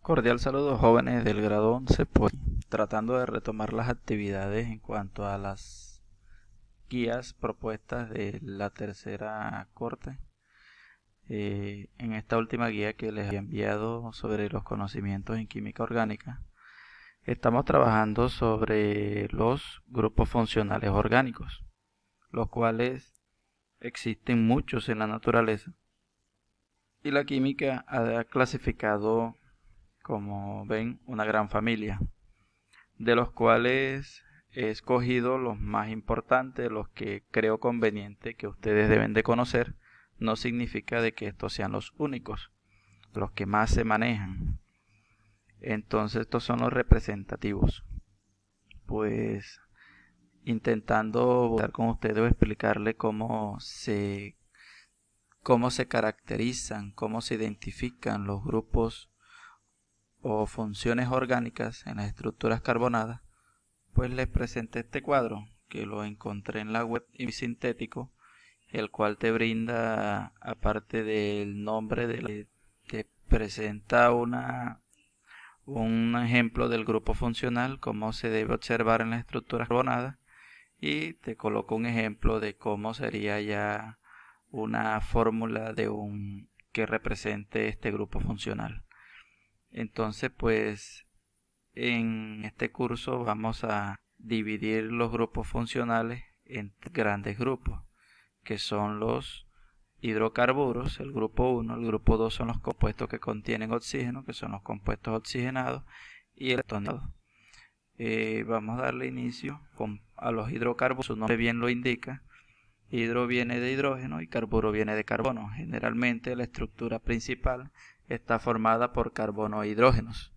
Cordial saludo, jóvenes del grado 11, pues tratando de retomar las actividades en cuanto a las guías propuestas de la tercera corte. En esta última guía que les había enviado sobre los conocimientos en química orgánica, estamos trabajando sobre los grupos funcionales orgánicos, los cuales existen muchos en la naturaleza, y la química ha clasificado, como ven, una gran familia, de los cuales he escogido los más importantes, los que creo conveniente que ustedes deben de conocer. No significa de que estos sean los únicos, los que más se manejan. Entonces estos son los representativos. Pues intentando estar con ustedes o explicarle cómo se caracterizan, cómo se identifican los grupos o funciones orgánicas en las estructuras carbonadas. Pues les presenté este cuadro que lo encontré en la web y sintético, el cual te brinda, aparte del nombre, te presenta un ejemplo del grupo funcional, cómo se debe observar en las estructuras carbonadas, y te coloco un ejemplo de cómo sería ya una fórmula que represente este grupo funcional. Entonces, pues en este curso vamos a dividir los grupos funcionales en grandes grupos, que son los hidrocarburos, el grupo 1, el grupo 2 son los compuestos que contienen oxígeno, que son los compuestos oxigenados, y el tonado. Vamos a darle inicio a los hidrocarburos, su nombre bien lo indica. Hidro viene de hidrógeno y carburo viene de carbono. Generalmente la estructura principal está formada por carbono e hidrógenos.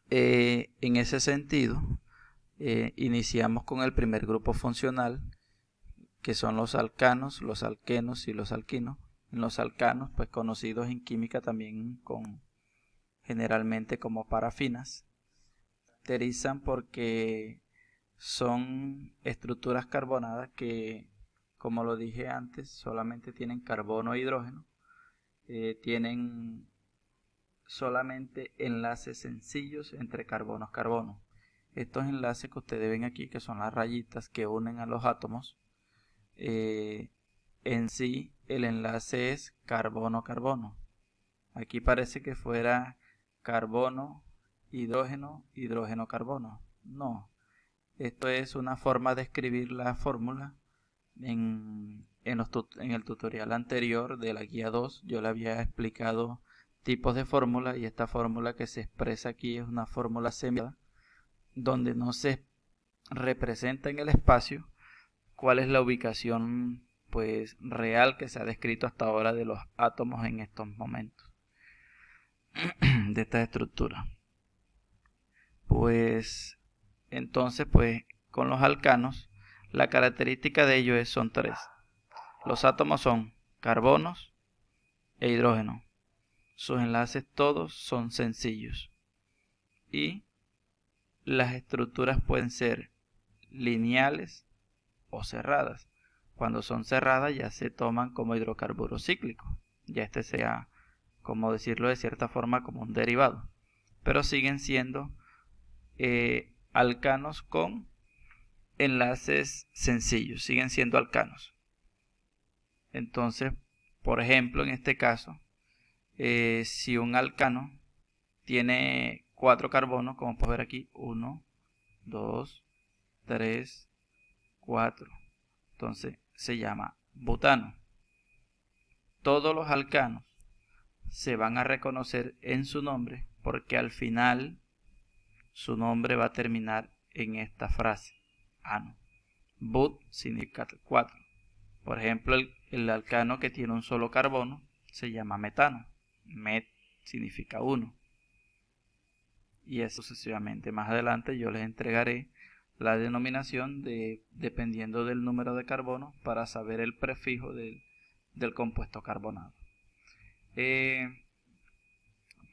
En ese sentido, iniciamos con el primer grupo funcional, que son los alcanos, los alquenos y los alquinos. Los alcanos, pues conocidos en química también generalmente como parafinas, caracterizan porque son estructuras carbonadas que, como lo dije antes, solamente tienen carbono e hidrógeno. Tienen solamente enlaces sencillos entre carbonos. Estos enlaces que ustedes ven aquí, que son las rayitas que unen a los átomos, en sí el enlace es carbono-carbono. Aquí parece que fuera carbono, hidrógeno, hidrógeno-carbono. No, esto es una forma de escribir la fórmula. En el tutorial anterior de la guía 2 yo le había explicado tipos de fórmula, y esta fórmula que se expresa aquí es una fórmula semiada, donde no se representa en el espacio cuál es la ubicación pues real que se ha descrito hasta ahora de los átomos en estos momentos de esta estructura. Pues entonces, pues con los alcanos la característica de ellos son tres. Los átomos son carbonos e hidrógeno. Sus enlaces todos son sencillos y las estructuras pueden ser lineales o cerradas. Cuando son cerradas ya se toman como hidrocarburos cíclicos. Ya este sea, como decirlo de cierta forma, como un derivado. Pero siguen siendo alcanos con enlaces sencillos. Siguen siendo alcanos. Entonces, por ejemplo, en este caso, si un alcano tiene 4 carbonos, como puedes ver aquí, 1, 2, 3, 4. Entonces se llama butano. Todos los alcanos se van a reconocer en su nombre porque al final su nombre va a terminar en esta frase, ano. But significa 4. Por ejemplo, el alcano que tiene un solo carbono se llama metano. Met significa 1. Y así sucesivamente. Más adelante yo les entregaré la denominación dependiendo del número de carbono para saber el prefijo del compuesto carbonado.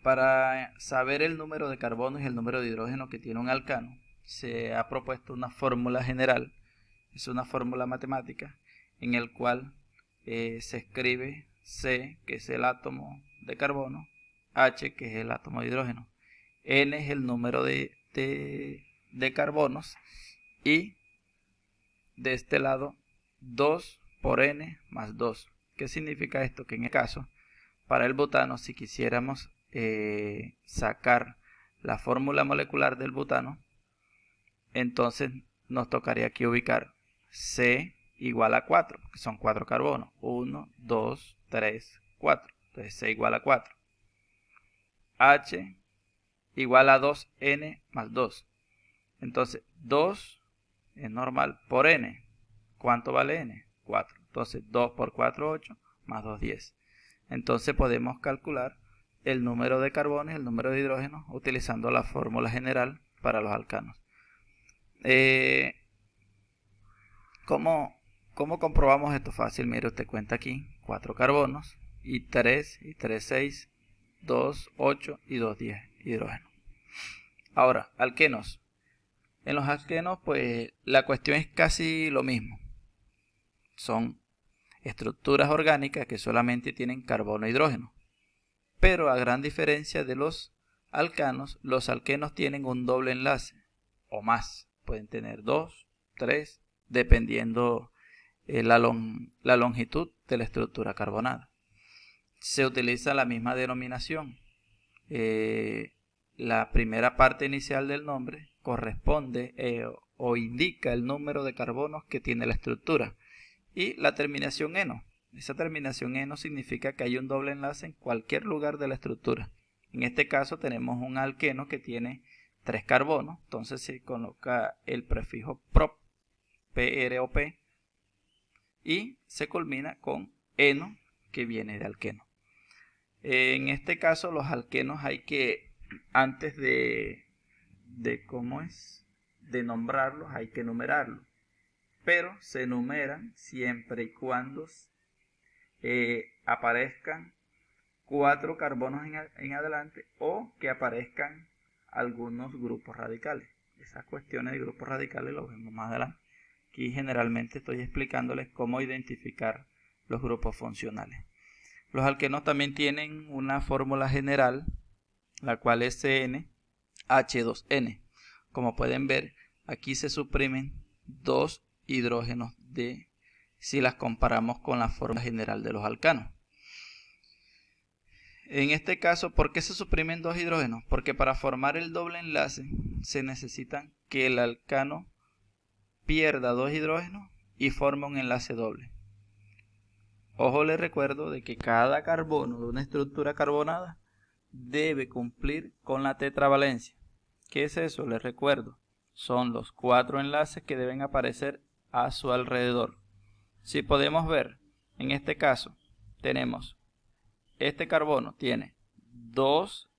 Para saber el número de carbonos y el número de hidrógeno que tiene un alcano, se ha propuesto una fórmula general. Es una fórmula matemática en el cual se escribe C, que es el átomo de carbono, H, que es el átomo de hidrógeno, N es el número de carbonos, y de este lado 2 por N más 2. ¿Qué significa esto? Que en el caso, para el butano, si quisiéramos sacar la fórmula molecular del butano, entonces nos tocaría aquí ubicar C igual a 4, que son 4 carbonos. 1, 2, 3, 4. Entonces C igual a 4. H igual a 2N más 2. Entonces 2 es normal por N. ¿Cuánto vale N? 4. Entonces 2 por 4, 8, más 2, 10. Entonces podemos calcular el número de carbonos y el número de hidrógenos utilizando la fórmula general para los alcanos. ¿Cómo comprobamos esto? Fácil, mire, usted cuenta aquí 4 carbonos y 3, 6, 2, 8 y 2, 10 hidrógeno. Ahora, alquenos. En los alquenos, pues la cuestión es casi lo mismo. Son estructuras orgánicas que solamente tienen carbono e hidrógeno. Pero a gran diferencia de los alcanos, los alquenos tienen un doble enlace o más. Pueden tener 2, 3, dependiendo la longitud de la estructura carbonada. Se utiliza la misma denominación. La primera parte inicial del nombre corresponde o indica el número de carbonos que tiene la estructura. Y la terminación eno. Esa terminación eno significa que hay un doble enlace en cualquier lugar de la estructura. En este caso tenemos un alqueno que tiene 3 carbonos. Entonces se coloca el prefijo prop, PROP, y se culmina con eno, que viene de alqueno. En este caso los alquenos hay que, antes de nombrarlos, hay que numerarlos. Pero se numeran siempre y cuando aparezcan 4 carbonos en adelante o que aparezcan algunos grupos radicales. Esas cuestiones de grupos radicales lo vemos más adelante. Aquí generalmente estoy explicándoles cómo identificar los grupos funcionales. Los alquenos también tienen una fórmula general, la cual es CnH2n. Como pueden ver, aquí se suprimen 2 hidrógenos si las comparamos con la fórmula general de los alcanos. En este caso, ¿por qué se suprimen 2 hidrógenos? Porque para formar el doble enlace se necesita que el alcano pierda 2 hidrógenos y forme un enlace doble. Ojo, les recuerdo de que cada carbono de una estructura carbonada debe cumplir con la tetravalencia. ¿Qué es eso? Les recuerdo. Son los 4 enlaces que deben aparecer a su alrededor. Si podemos ver, en este caso, tenemos este carbono tiene 2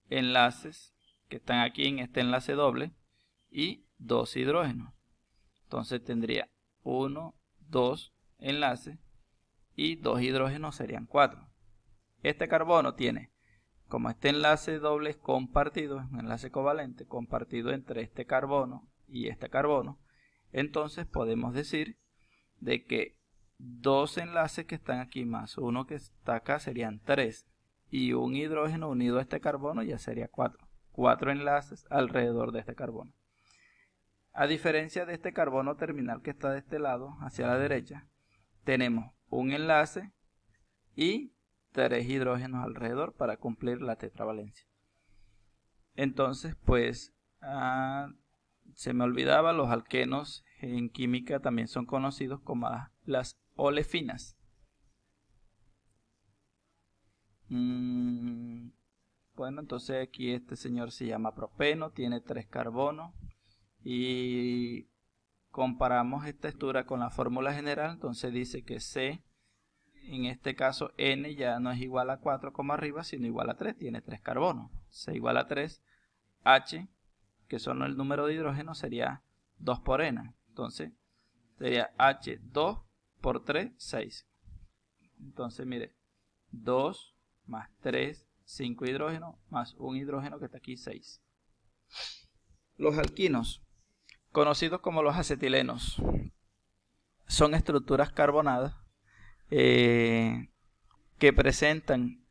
enlaces que están aquí en este enlace doble y 2 hidrógenos. Entonces tendría 1, 2 enlaces y 2 hidrógenos serían 4. Este carbono tiene, como este enlace doble es compartido, es un enlace covalente compartido entre este carbono y este carbono, entonces podemos decir de que 2 enlaces que están aquí más uno que está acá serían 3 y un hidrógeno unido a este carbono ya sería 4. 4 enlaces alrededor de este carbono. A diferencia de este carbono terminal que está de este lado hacia la derecha, tenemos un enlace y 3 hidrógenos alrededor para cumplir la tetravalencia. Entonces, pues, se me olvidaba, los alquenos en química también son conocidos como las olefinas. Bueno, entonces aquí este señor se llama propeno, tiene 3 carbonos y comparamos esta estructura con la fórmula general, entonces dice que C, en este caso N ya no es igual a 4 como arriba, sino igual a 3, tiene 3 carbonos. C igual a 3, H, que son el número de hidrógeno, sería 2 por N. Entonces sería H, 2 por 3, 6. Entonces mire, 2 más 3, 5 hidrógenos, más un hidrógeno que está aquí, 6. Los alquinos, conocidos como los acetilenos, son estructuras carbonadas que presentan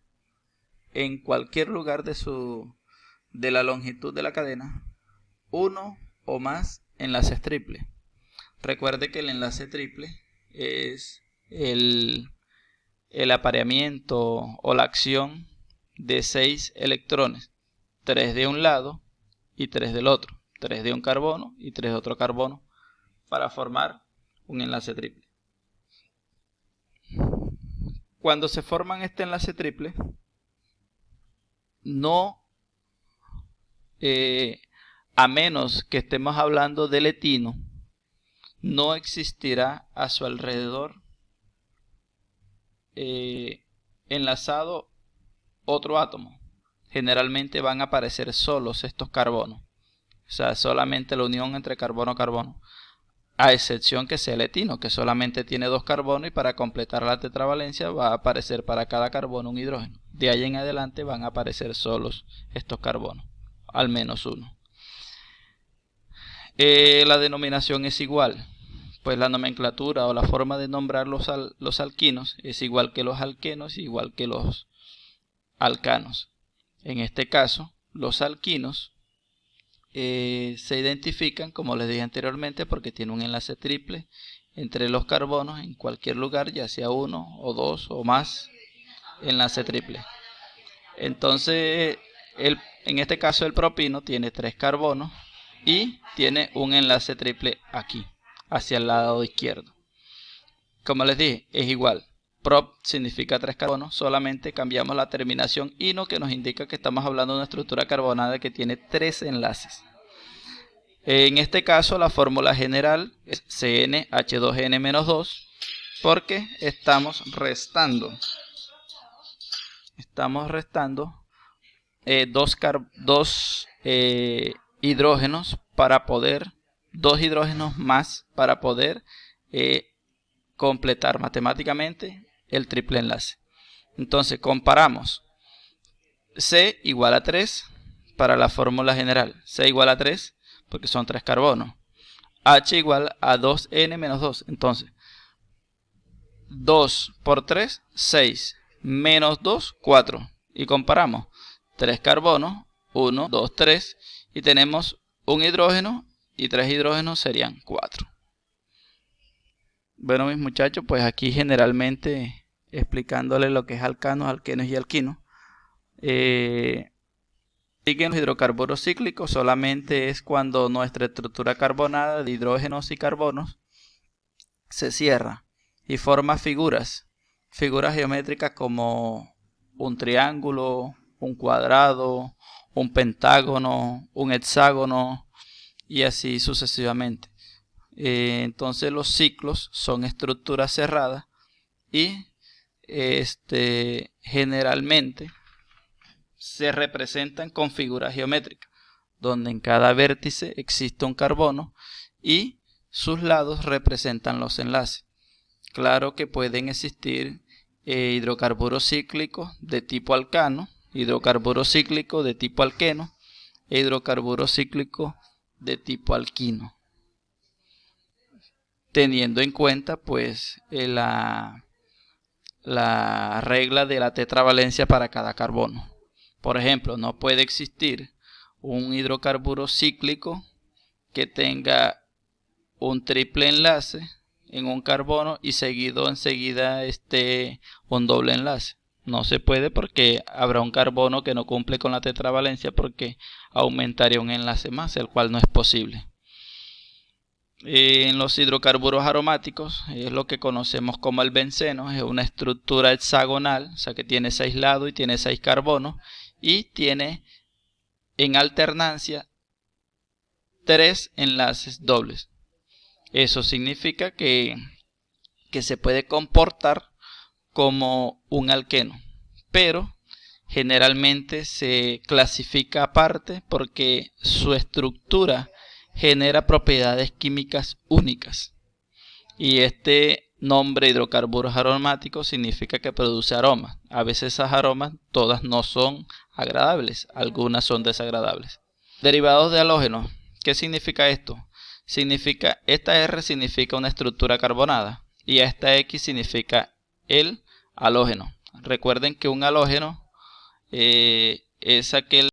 en cualquier lugar de la longitud de la cadena uno o más enlaces triples. Recuerde que el enlace triple es el apareamiento o la acción de 6 electrones, 3 de un lado y 3 del otro, 3 de un carbono y 3 de otro carbono, para formar un enlace triple. Cuando se forman este enlace triple, no, a menos que estemos hablando del etino, no existirá a su alrededor enlazado otro átomo. Generalmente van a aparecer solos estos carbonos, o sea, solamente la unión entre carbono-carbono, a excepción que sea el etino, que solamente tiene 2 carbonos, y para completar la tetravalencia va a aparecer para cada carbono un hidrógeno. De ahí en adelante van a aparecer solos estos carbonos, al menos uno. La denominación es igual, pues la nomenclatura o la forma de nombrar los alquinos es igual que los alquenos, igual que los alcanos. En este caso, los alquinos se identifican, como les dije anteriormente, porque tiene un enlace triple entre los carbonos en cualquier lugar, ya sea 1 o 2 o más enlace triple. Entonces, en este caso el propino tiene 3 carbonos y tiene un enlace triple aquí, hacia el lado izquierdo. Como les dije, es igual. Prop significa 3 carbonos, solamente cambiamos la terminación ino, que nos indica que estamos hablando de una estructura carbonada que tiene 3 enlaces. En este caso la fórmula general es CnH2n-2, porque estamos restando dos hidrógenos para poder, 2 hidrógenos más para poder completar matemáticamente el triple enlace. Entonces comparamos C igual a 3 para la fórmula general. C igual a 3 porque son 3 carbonos. H igual a 2n-2. Entonces 2 por 3, 6. Menos 2, 4. Y comparamos 3 carbonos, 1, 2, 3. Y tenemos un hidrógeno y 3 hidrógenos serían 4. Bueno, mis muchachos, pues aquí generalmente explicándoles lo que es alcanos, alquenos y alquinos. Siguen los hidrocarburos cíclicos, solamente es cuando nuestra estructura carbonada de hidrógenos y carbonos se cierra y forma figuras geométricas como un triángulo, un cuadrado, un pentágono, un hexágono y así sucesivamente. Entonces los ciclos son estructuras cerradas y generalmente se representan con figuras geométricas, donde en cada vértice existe un carbono y sus lados representan los enlaces. Claro que pueden existir hidrocarburos cíclicos de tipo alcano, hidrocarburos cíclicos de tipo alqueno e hidrocarburos cíclicos de tipo alquino, teniendo en cuenta pues la regla de la tetravalencia para cada carbono. Por ejemplo, no puede existir un hidrocarburo cíclico que tenga un triple enlace en un carbono y enseguida un doble enlace. No se puede porque habrá un carbono que no cumple con la tetravalencia porque aumentaría un enlace más, el cual no es posible. En los hidrocarburos aromáticos es lo que conocemos como el benceno, es una estructura hexagonal, o sea que tiene 6 lados y tiene 6 carbonos y tiene en alternancia 3 enlaces dobles. Eso significa que se puede comportar como un alqueno, pero generalmente se clasifica aparte porque su estructura genera propiedades químicas únicas. Y este nombre hidrocarburos aromáticos significa que produce aromas. A veces esas aromas todas no son agradables, algunas son desagradables. Derivados de halógenos. ¿Qué significa esto? Esta R significa una estructura carbonada y esta X significa el halógeno. Recuerden que un halógeno es aquel